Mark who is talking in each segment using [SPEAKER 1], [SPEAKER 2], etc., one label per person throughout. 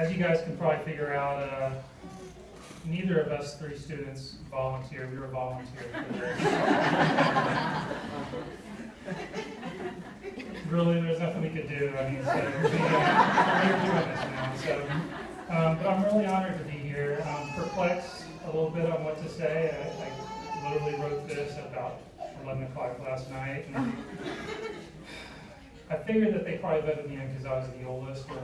[SPEAKER 1] As you guys can probably figure out, neither of us three students volunteered. We were volunteers for this. Really, there's nothing we could do. I mean, so we're doing this now. So, but I'm really honored to be here. I'm perplexed a little bit on what to say. I literally wrote this about 11 o'clock last night. And I figured that they probably voted me in because I was the oldest. Or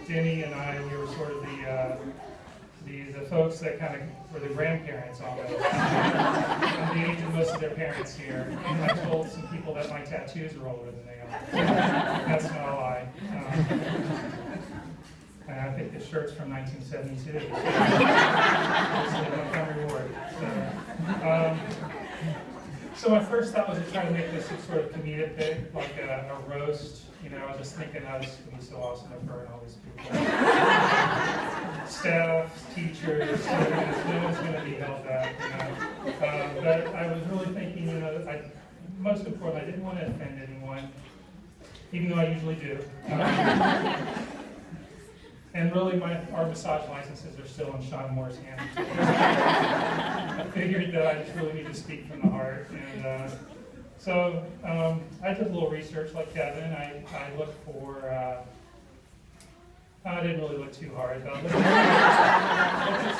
[SPEAKER 1] Denny and I, we were sort of the folks that kind of were the grandparents almost. I'm the age of most of their parents here. And I told some people that my tattoos are older than they are. That's not a lie. And I think the shirt's from 1972. Montgomery Ward. So my first thought was to try to make this a sort of comedic bit, like a roast. You know, I was just thinking, oh, this would be so awesome to burn all these people. Staff, teachers, no one's going to be held back, you know. But I was really thinking, you know, most important, I didn't want to offend anyone, even though I usually do. And really, our massage licenses are still in Sean Moore's hands. I figured that I just really need to speak from the heart. And so I did a little research like Kevin. I looked for, I didn't really look too hard. I looked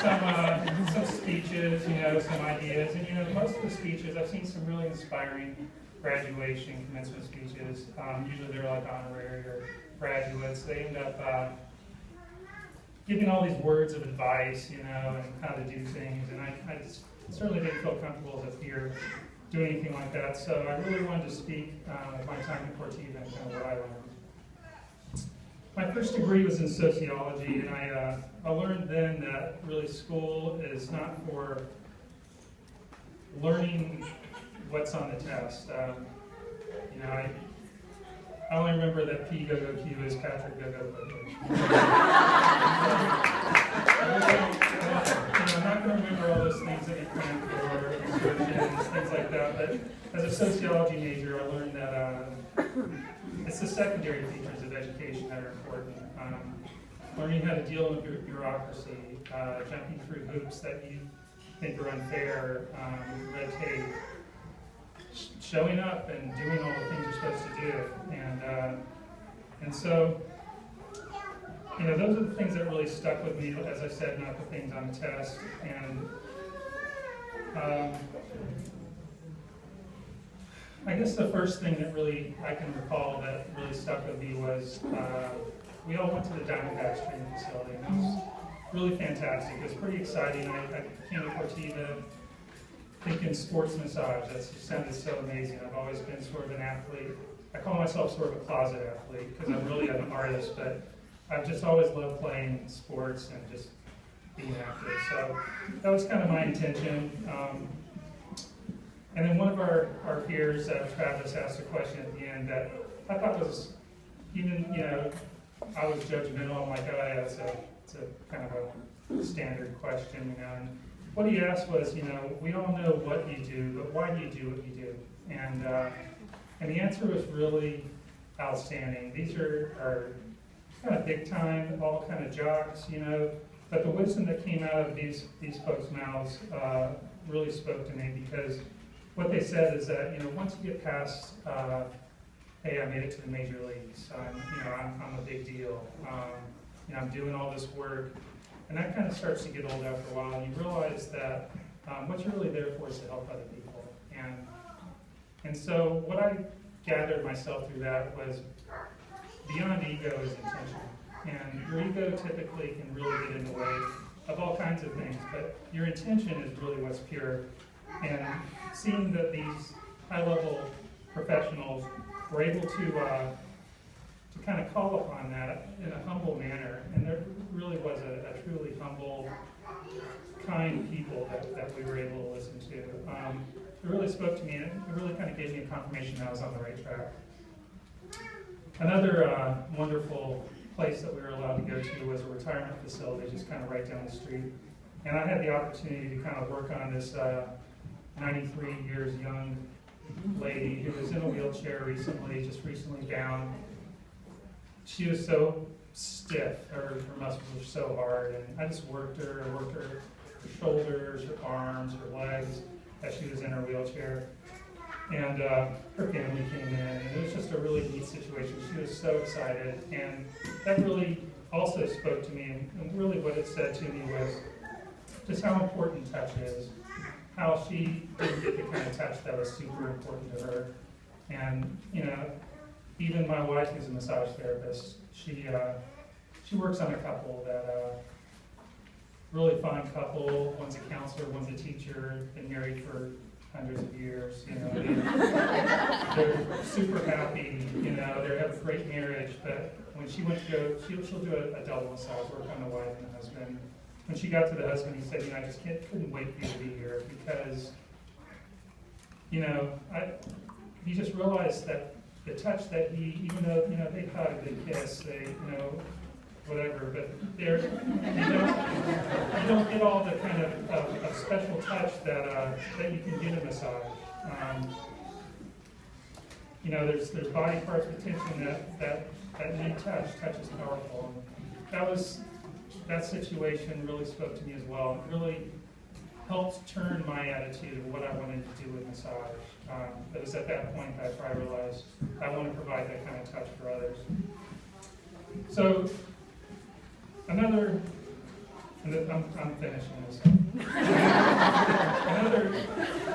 [SPEAKER 1] at some speeches, you know, some ideas. And, you know, most of the speeches, I've seen some really inspiring graduation, commencement speeches. Usually they're like honorary or graduates. They end up giving all these words of advice, you know, and how to do things, and I just certainly didn't feel comfortable as a peer doing anything like that, so I really wanted to speak of my time at Cortiva and kind of what I learned. My first degree was in sociology, and I learned then that really school is not for learning what's on the test. You know, I only remember that P go go Q is Patrick go go quickly. I'm not going to remember all those things that you plan for, insertions, things like that, but as a sociology major, I learned that it's the secondary features of education that are important. Learning how to deal with bureaucracy, jumping through hoops that you think are unfair, red tape, showing up and doing all the things you're supposed to do. And so, you know, those are the things that really stuck with me, as I said, not the things on the test. And I guess the first thing that really I can recall that really stuck with me was we all went to the Diamondbacks training facility, and it was really fantastic. It was pretty exciting. I came to Cortiva thinking sports massage. That just sounded so amazing. I've always been sort of an athlete. I call myself sort of a closet athlete because I'm really an artist, but I've just always loved playing sports and just being active. So that was kind of my intention. And then one of our peers, Travis, asked a question at the end that I thought was, even, you know, I was judgmental. I'm like, oh yeah, it's a kind of a standard question, you know. And what he asked was, you know, we all know what you do, but why do you do what you do? And the answer was really outstanding. These are kind of big time, all kind of jocks, you know, but the wisdom that came out of these folks' mouths really spoke to me, because what they said is that, you know, once you get past, hey, I made it to the major leagues, I'm a big deal, you know, I'm doing all this work, and that kind of starts to get old after a while, and you realize that what you're really there for is to help other people. And so what I gathered myself through that was, beyond ego is intention. And your ego typically can really get in the way of all kinds of things, but your intention is really what's pure. And seeing that these high-level professionals were able to kind of call upon that in a humble manner, and there really was a truly humble, kind people that we were able to listen to. It really spoke to me, and it really kind of gave me a confirmation that I was on the right track. Another wonderful place that we were allowed to go to was a retirement facility just kind of right down the street. And I had the opportunity to kind of work on this 93 years young lady who was in a wheelchair recently, just recently down. She was so stiff. Her muscles were so hard, and I just worked her shoulders, her arms, her legs, as she was in her wheelchair. And her family came in, and it was just a really neat situation. She was so excited, and that really also spoke to me, and really what it said to me was just how important touch is, how she didn't get the kind of touch that was super important to her. And, you know, even my wife, who's a massage therapist, she works on a couple that, really fine couple, one's a counselor, one's a teacher, been married for hundreds of years, you know, they're super happy, you know, they have a great marriage, but when she went to go, she'll do a double massage, work on the wife and the husband. When she got to the husband, he said, you know, I just couldn't wait for you to be here because, you know, he just realized that the touch that he, even though, you know, they hug, they kiss, they, you know, whatever, but you don't get all the kind of special touch that you can get in a massage. You know, there's body parts of attention that need touch. Touch is powerful. And that situation really spoke to me as well. It really helped turn my attitude of what I wanted to do with massage. It was at that point that I realized I want to provide that kind of touch for others. So another, and I'm finishing this up.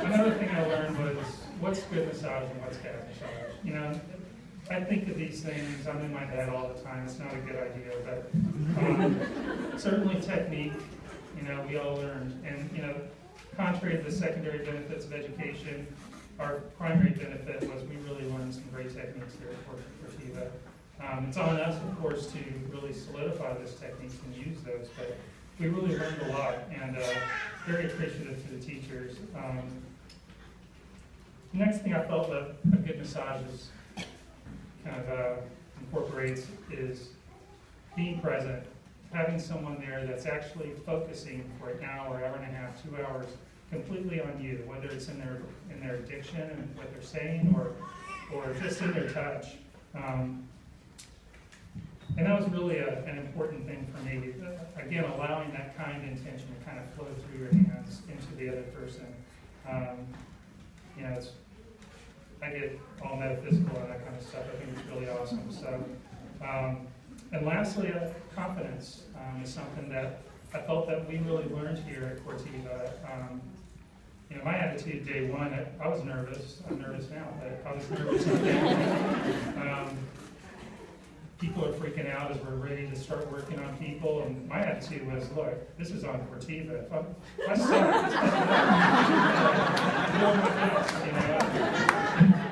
[SPEAKER 1] Another thing I learned was what's good massage and what's bad massage. You know, I think of these things, I'm in my head all the time, it's not a good idea, but certainly technique, you know, we all learned. And, you know, contrary to the secondary benefits of education, our primary benefit was we really learned some great techniques here at Cortiva. It's on us, of course, to really solidify those techniques and use those, but we really learned a lot, and very appreciative to the teachers. The next thing I felt that a good massage is kind of incorporates is being present, having someone there that's actually focusing for an hour, hour and a half, 2 hours, completely on you, whether it's in their diction and what they're saying, or just in their touch. And that was really an important thing for me. Again, allowing that kind intention to kind of flow through your hands into the other person. You know, I get all metaphysical and that kind of stuff. I think it's really awesome. So, and lastly, confidence is something that I felt that we really learned here at Cortiva. You know, my attitude day one, I was nervous. I'm nervous now, but I was nervous on day one. People are freaking out as we're ready to start working on people, and my attitude was, look, this is on Cortiva. If I suck, it's you know.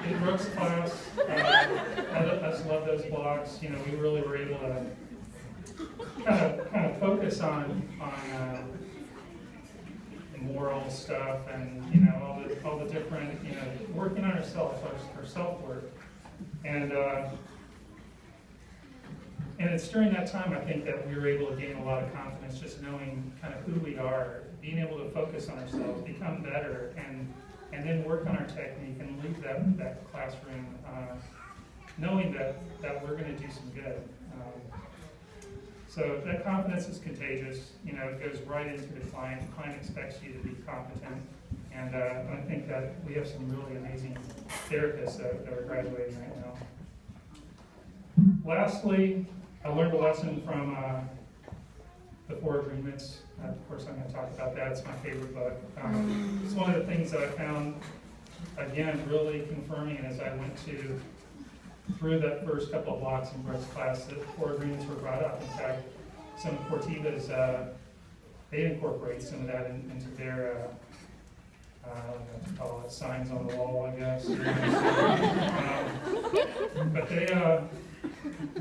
[SPEAKER 1] In Brooks' class, I just love those blocks. You know, we really were able to kind of focus on moral stuff, and you know, all the different, you know, working on ourselves, our self-work, and it's during that time, I think, that we were able to gain a lot of confidence, just knowing kind of who we are, being able to focus on ourselves, become better, and then work on our technique and leave that classroom knowing that we're going to do some good. So that confidence is contagious. You know, it goes right into the client. The client expects you to be competent. And I think that we have some really amazing therapists that are graduating right now. Lastly, I learned a lesson from the 4 Agreements. Of course, I'm going to talk about that. It's my favorite book. It's one of the things that I found, again, really confirming as I went through that first couple of blocks in Brooks' class. The 4 Agreements were brought up. In fact, some of Cortiva's, they incorporate some of that into their, I don't know what to call it, signs on the wall, I guess. But they,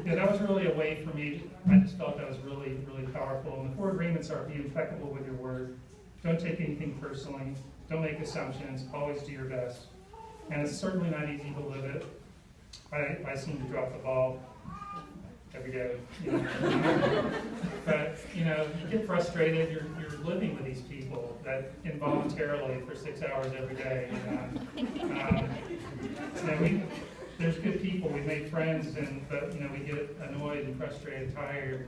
[SPEAKER 1] yeah, that was really a way for me. I just felt that was really, really powerful. And the 4 Agreements are: be impeccable with your word, don't take anything personally, don't make assumptions, always do your best. And it's certainly not easy to live it. I seem to drop the ball every day, you know. But you know, you get frustrated. You're living with these people that involuntarily for 6 hours every day. And we there's good people. We make friends, but we get annoyed and frustrated, tired,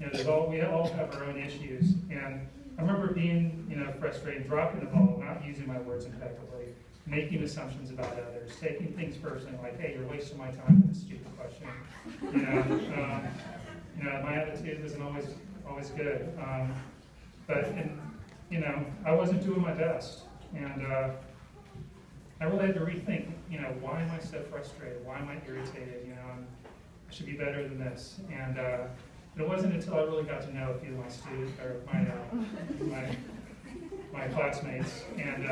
[SPEAKER 1] and we all have our own issues. And I remember being frustrated, dropping the ball, not using my words impeccably, making assumptions about others, taking things personally, like, hey, you're wasting my time with this stupid question. My attitude wasn't always good. I wasn't doing my best, and I really had to rethink, why am I so frustrated? Why am I irritated? I should be better than this. And it wasn't until I really got to know a few of my students, or my classmates, and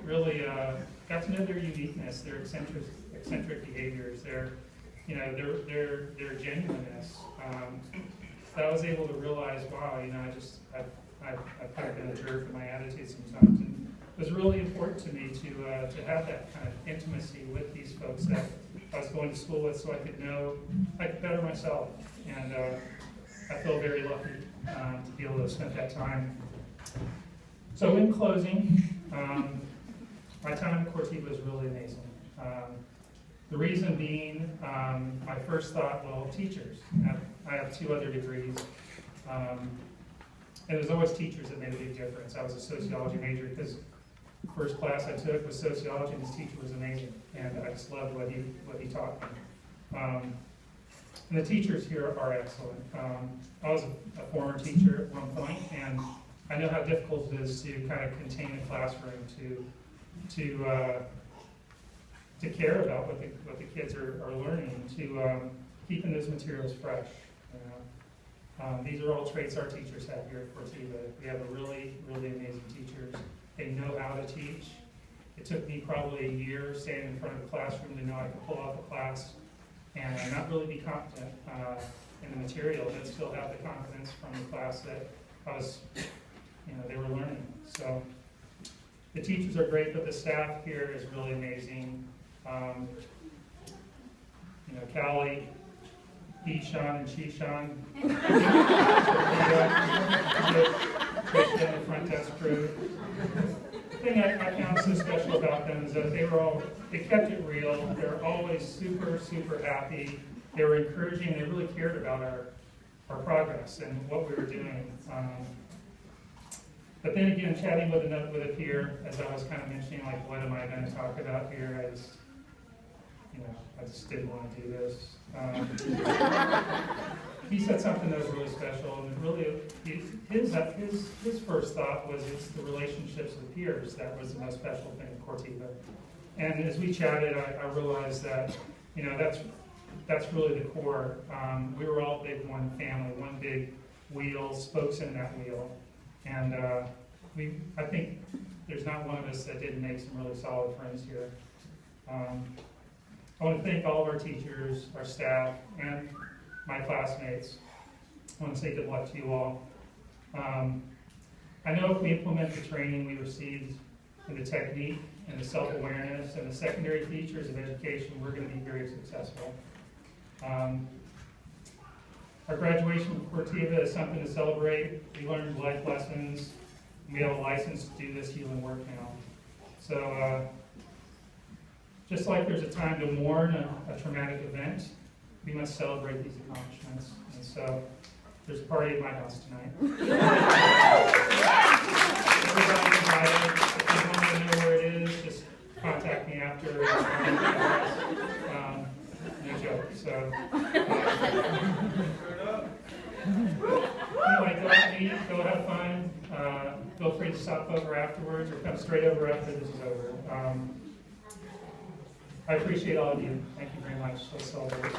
[SPEAKER 1] really got to know their uniqueness, their eccentric behaviors, their genuineness. I was able to realize, wow, I've kind of been a jerk in my attitude sometimes, and it was really important to me to have that kind of intimacy with these folks that I was going to school with, so I could better myself. And I feel very lucky to be able to spend that time. So in closing, my time at Cortiva was really amazing. The reason being, my first thought, well, teachers. I have 2 other degrees. And there's always teachers that made a big difference. I was a sociology major because the first class I took was sociology, and this teacher was amazing. And I just loved what he taught me. And the teachers here are excellent. I was a former teacher at one point, and I know how difficult it is to kind of contain a classroom, to care about what the kids are learning, to keeping those materials fresh. These are all traits our teachers have here at Cortiva. We have a really, really amazing teachers. They know how to teach. It took me probably a year standing in front of the classroom to know I could pull off a class and not really be confident in the material, but still have the confidence from the class that I was, they were learning. So the teachers are great, but the staff here is really amazing. Callie, Eshan and Shishan, the front desk crew. The thing I found so special about them is that they kept it real. They're always super, super happy. They were encouraging. They really cared about our progress and what we were doing. But then again, chatting with a peer, as I was kind of mentioning, like, what am I going to talk about here? I just didn't want to do this. He said something that was really special, and really, his first thought was it's the relationships with peers that was the most special thing at Cortiva. And as we chatted, I realized that that's really the core. We were all big one family, one big wheel, spokes in that wheel, and I think there's not one of us that didn't make some really solid friends here. I want to thank all of our teachers, our staff, and my classmates. I want to say good luck to you all. I know if we implement the training we received in the technique and the self-awareness and the secondary features of education, we're going to be very successful. Our graduation from Cortiva is something to celebrate. We learned life lessons. We have a license to do this healing work now. So just like there's a time to mourn a traumatic event, we must celebrate these accomplishments. And so there's a party at my house tonight. Everybody's invited. If you want to know where it is, just contact me after. No joke. So anyway, go out and eat, go have fun. Feel free to stop over afterwards or come straight over after this is over. I appreciate all of you. Thank you very much. Let's celebrate.